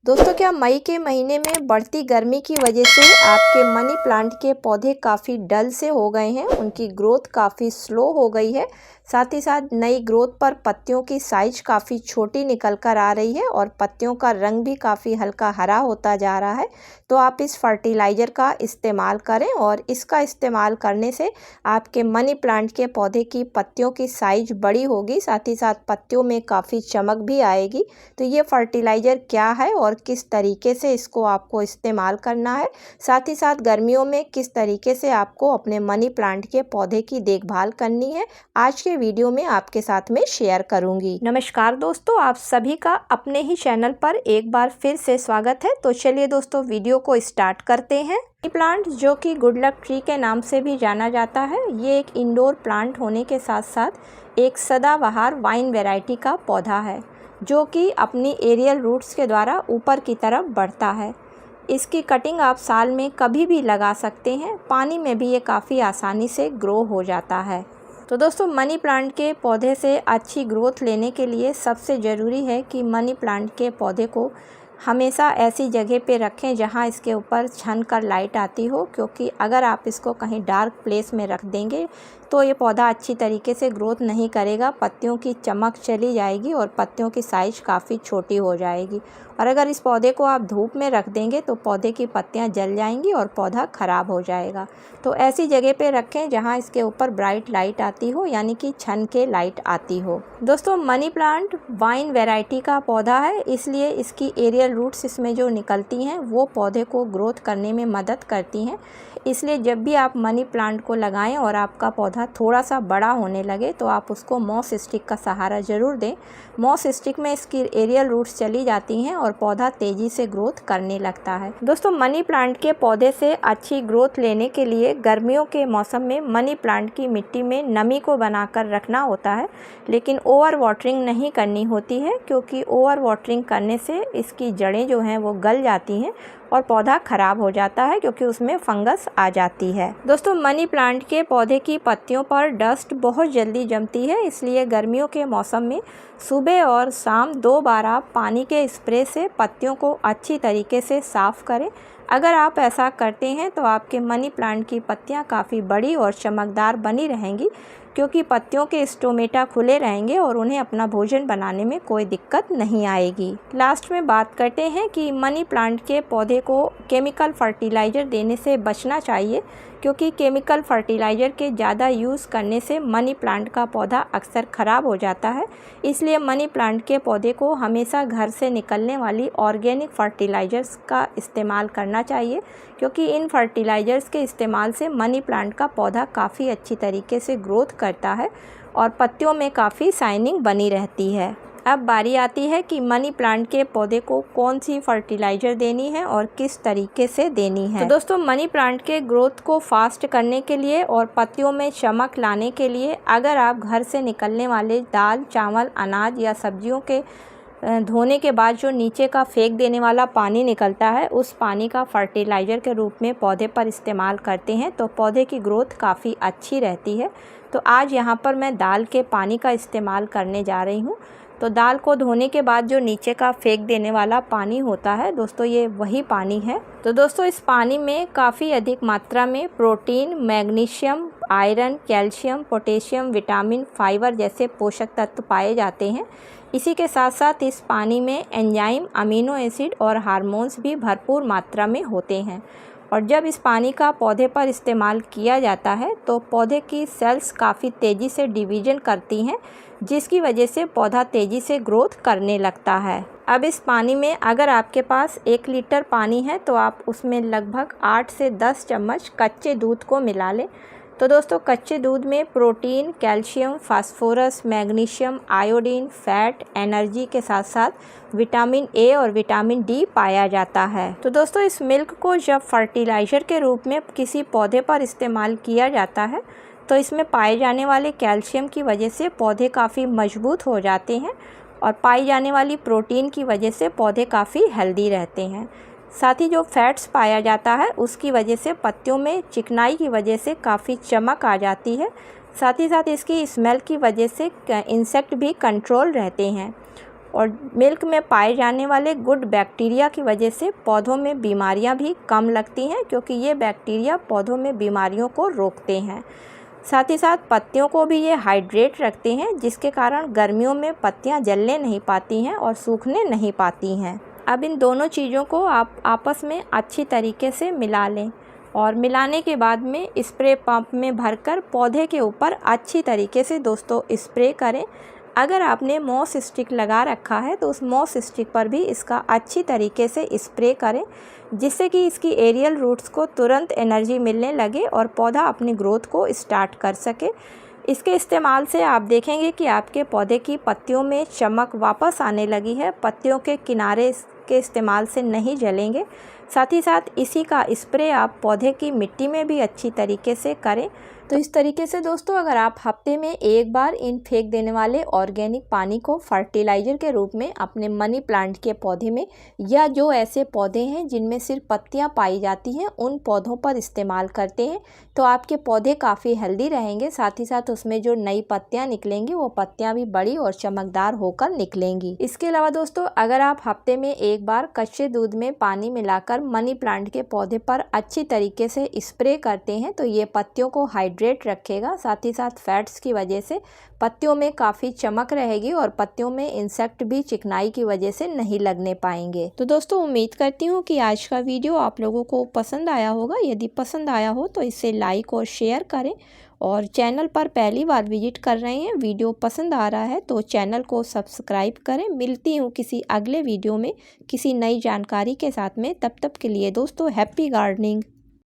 दोस्तों, क्या मई के महीने में बढ़ती गर्मी की वजह से आपके मनी प्लांट के पौधे काफ़ी डल से हो गए हैं, उनकी ग्रोथ काफ़ी स्लो हो गई है। साथ ही साथ नई ग्रोथ पर पत्तियों की साइज काफ़ी छोटी निकल कर आ रही है और पत्तियों का रंग भी काफ़ी हल्का हरा होता जा रहा है। तो आप इस फर्टिलाइज़र का इस्तेमाल करें और इसका इस्तेमाल करने से आपके मनी प्लांट के पौधे की पत्तियों की साइज बड़ी होगी, साथ ही साथ पत्तियों में काफ़ी चमक भी आएगी। तो ये फर्टिलाइज़र क्या है और किस तरीके से इसको आपको इस्तेमाल करना है, साथ ही साथ गर्मियों में किस तरीके से आपको अपने मनी प्लांट के पौधे की देखभाल करनी है, आज के वीडियो में आपके साथ में शेयर करूंगी। नमस्कार दोस्तों, आप सभी का अपने ही चैनल पर एक बार फिर से स्वागत है। तो चलिए दोस्तों, वीडियो को स्टार्ट करते हैं। मनी प्लांट, जो कि गुड लक ट्री के नाम से भी जाना जाता है, ये एक इंडोर प्लांट होने के साथ साथ एक सदाबहार वाइन वैरायटी का पौधा है, जो कि अपनी एरियल रूट्स के द्वारा ऊपर की तरफ बढ़ता है। इसकी कटिंग आप साल में कभी भी लगा सकते हैं। पानी में भी ये काफ़ी आसानी से ग्रो हो जाता है। तो दोस्तों, मनी प्लांट के पौधे से अच्छी ग्रोथ लेने के लिए सबसे ज़रूरी है कि मनी प्लांट के पौधे को हमेशा ऐसी जगह पे रखें जहां इसके ऊपर छन कर लाइट आती हो, क्योंकि अगर आप इसको कहीं डार्क प्लेस में रख देंगे तो ये पौधा अच्छी तरीके से ग्रोथ नहीं करेगा। पत्तियों की चमक चली जाएगी और पत्तियों की साइज़ काफ़ी छोटी हो जाएगी। और अगर इस पौधे को आप धूप में रख देंगे तो पौधे की पत्तियां जल जाएंगी और पौधा ख़राब हो जाएगा। तो ऐसी जगह पे रखें जहां इसके ऊपर ब्राइट लाइट आती हो, यानी कि छन के लाइट आती हो। दोस्तों, मनी प्लांट वाइन वैरायटी का पौधा है, इसलिए इसकी एरियल रूट्स इसमें जो निकलती हैं वो पौधे को ग्रोथ करने में मदद करती हैं। इसलिए जब भी आप मनी प्लांट को लगाएं और आपका पौधा थोड़ा सा बड़ा होने लगे तो आप उसको मॉस स्टिक का सहारा ज़रूर दें। मॉस स्टिक में इसकी एरियल रूट्स चली जाती हैं और पौधा तेज़ी से ग्रोथ करने लगता है। दोस्तों, मनी प्लांट के पौधे से अच्छी ग्रोथ लेने के लिए गर्मियों के मौसम में मनी प्लांट की मिट्टी में नमी को बनाकर रखना होता है, लेकिन ओवर वाटरिंग नहीं करनी होती है, क्योंकि ओवर वाटरिंग करने से इसकी जड़ें जो हैं वो गल जाती हैं और पौधा ख़राब हो जाता है, क्योंकि उसमें फंगस आ जाती है। दोस्तों, मनी प्लांट के पौधे की पत्तियों पर डस्ट बहुत जल्दी जमती है, इसलिए गर्मियों के मौसम में सुबह और शाम 2 बार आप पानी के स्प्रे से पत्तियों को अच्छी तरीके से साफ़ करें। अगर आप ऐसा करते हैं तो आपके मनी प्लांट की पत्तियां काफ़ी बड़ी और चमकदार बनी रहेंगी, क्योंकि पत्तियों के स्टोमेटा खुले रहेंगे और उन्हें अपना भोजन बनाने में कोई दिक्कत नहीं आएगी। लास्ट में बात करते हैं कि मनी प्लांट के पौधे को केमिकल फर्टिलाइज़र देने से बचना चाहिए, क्योंकि केमिकल फर्टिलाइज़र के ज़्यादा यूज़ करने से मनी प्लांट का पौधा अक्सर ख़राब हो जाता है। इसलिए मनी प्लांट के पौधे को हमेशा घर से निकलने वाली ऑर्गेनिक फर्टिलाइज़र्स का इस्तेमाल करना चाहिए, क्योंकि इन फर्टिलाइज़र्स के इस्तेमाल से मनी प्लांट का पौधा काफ़ी अच्छी तरीके से ग्रोथ करता है और पत्तियों में काफ़ी शाइनिंग बनी रहती है। अब बारी आती है कि मनी प्लांट के पौधे को कौन सी फर्टिलाइज़र देनी है और किस तरीके से देनी है। तो दोस्तों, मनी प्लांट के ग्रोथ को फास्ट करने के लिए और पत्तियों में चमक लाने के लिए अगर आप घर से निकलने वाले दाल, चावल, अनाज या सब्जियों के धोने के बाद जो नीचे का फेंक देने वाला पानी निकलता है, उस पानी का फर्टिलाइज़र के रूप में पौधे पर इस्तेमाल करते हैं तो पौधे की ग्रोथ काफ़ी अच्छी रहती है। तो आज यहाँ पर मैं दाल के पानी का इस्तेमाल करने जा रही हूँ। तो दाल को धोने के बाद जो नीचे का फेंक देने वाला पानी होता है, दोस्तों ये वही पानी है। तो दोस्तों, इस पानी में काफ़ी अधिक मात्रा में protein, magnesium, iron, calcium, potassium, vitamin, fibre जैसे पोषक तत्व पाए जाते हैं। इसी के साथ साथ इस पानी में एंजाइम, अमीनो एसिड और हार्मोन्स भी भरपूर मात्रा में होते हैं। और जब इस पानी का पौधे पर इस्तेमाल किया जाता है तो पौधे की सेल्स काफ़ी तेज़ी से डिवीज़न करती हैं, जिसकी वजह से पौधा तेज़ी से ग्रोथ करने लगता है। अब इस पानी में अगर आपके पास 1 लीटर पानी है तो आप उसमें लगभग 8 से 10 चम्मच कच्चे दूध को मिला लें। तो दोस्तों, कच्चे दूध में protein, calcium, phosphorus, magnesium, iodine, fat, energy के साथ साथ विटामिन ए और विटामिन डी पाया जाता है। तो दोस्तों, इस मिल्क को जब फर्टिलाइज़र के रूप में किसी पौधे पर इस्तेमाल किया जाता है तो इसमें पाए जाने वाले कैल्शियम की वजह से पौधे काफ़ी मजबूत हो जाते हैं और पाई जाने वाली प्रोटीन की वजह से पौधे काफ़ी हेल्दी रहते हैं। साथ ही जो फैट्स पाया जाता है उसकी वजह से पत्तियों में चिकनाई की वजह से काफ़ी चमक आ जाती है। साथ ही साथ इसकी स्मेल की वजह से इंसेक्ट भी कंट्रोल रहते हैं। और मिल्क में पाए जाने वाले गुड बैक्टीरिया की वजह से पौधों में बीमारियां भी कम लगती हैं, क्योंकि ये बैक्टीरिया पौधों में बीमारियों को रोकते हैं। साथ ही साथ पत्तियों को भी ये हाइड्रेट रखते हैं, जिसके कारण गर्मियों में पत्तियां जलने नहीं पाती हैं और सूखने नहीं पाती हैं। अब इन दोनों चीज़ों को आप आपस में अच्छी तरीके से मिला लें और मिलाने के बाद में स्प्रे पंप में भरकर पौधे के ऊपर अच्छी तरीके से दोस्तों स्प्रे करें। अगर आपने मॉस स्टिक लगा रखा है तो उस मॉस स्टिक पर भी इसका अच्छी तरीके से स्प्रे करें, जिससे कि इसकी एरियल रूट्स को तुरंत एनर्जी मिलने लगे और पौधा अपनी ग्रोथ को स्टार्ट कर सके। इसके इस्तेमाल से आप देखेंगे कि आपके पौधे की पत्तियों में चमक वापस आने लगी है, पत्तियों के किनारे के इस्तेमाल से नहीं जलेंगे। साथ ही साथ इसी का स्प्रे आप पौधे की मिट्टी में भी अच्छी तरीके से करें। तो इस तरीके से दोस्तों अगर आप हफ्ते में एक बार इन फेंक देने वाले ऑर्गेनिक पानी को फर्टिलाइज़र के रूप में अपने मनी प्लांट के पौधे में, या जो ऐसे पौधे हैं जिनमें सिर्फ पत्तियां पाई जाती हैं, उन पौधों पर इस्तेमाल करते हैं तो आपके पौधे काफ़ी हेल्दी रहेंगे। साथ ही साथ उसमें जो नई पत्तियां निकलेंगी वो पत्तियां भी बड़ी और चमकदार होकर निकलेंगी। इसके अलावा दोस्तों अगर आप हफ्ते में एक बार कच्चे दूध में पानी मिलाकर मनी प्लांट के पौधे पर अच्छी तरीके से स्प्रे करते हैं तो ये पत्तियों को हाइड्रेट रखेगा। साथ ही साथ फैट्स की वजह से पत्तियों में काफ़ी चमक रहेगी और पत्तियों में इंसेक्ट भी चिकनाई की वजह से नहीं लगने पाएंगे। तो दोस्तों उम्मीद करती हूँ कि आज का वीडियो आप लोगों को पसंद आया होगा। यदि पसंद आया हो तो इसे लाइक और शेयर करें, और चैनल पर पहली बार विजिट कर रहे हैं, वीडियो पसंद आ रहा है तो चैनल को सब्सक्राइब करें। मिलती हूँ किसी अगले वीडियो में किसी नई जानकारी के साथ में। तब तक के लिए दोस्तों हैप्पी गार्डनिंग।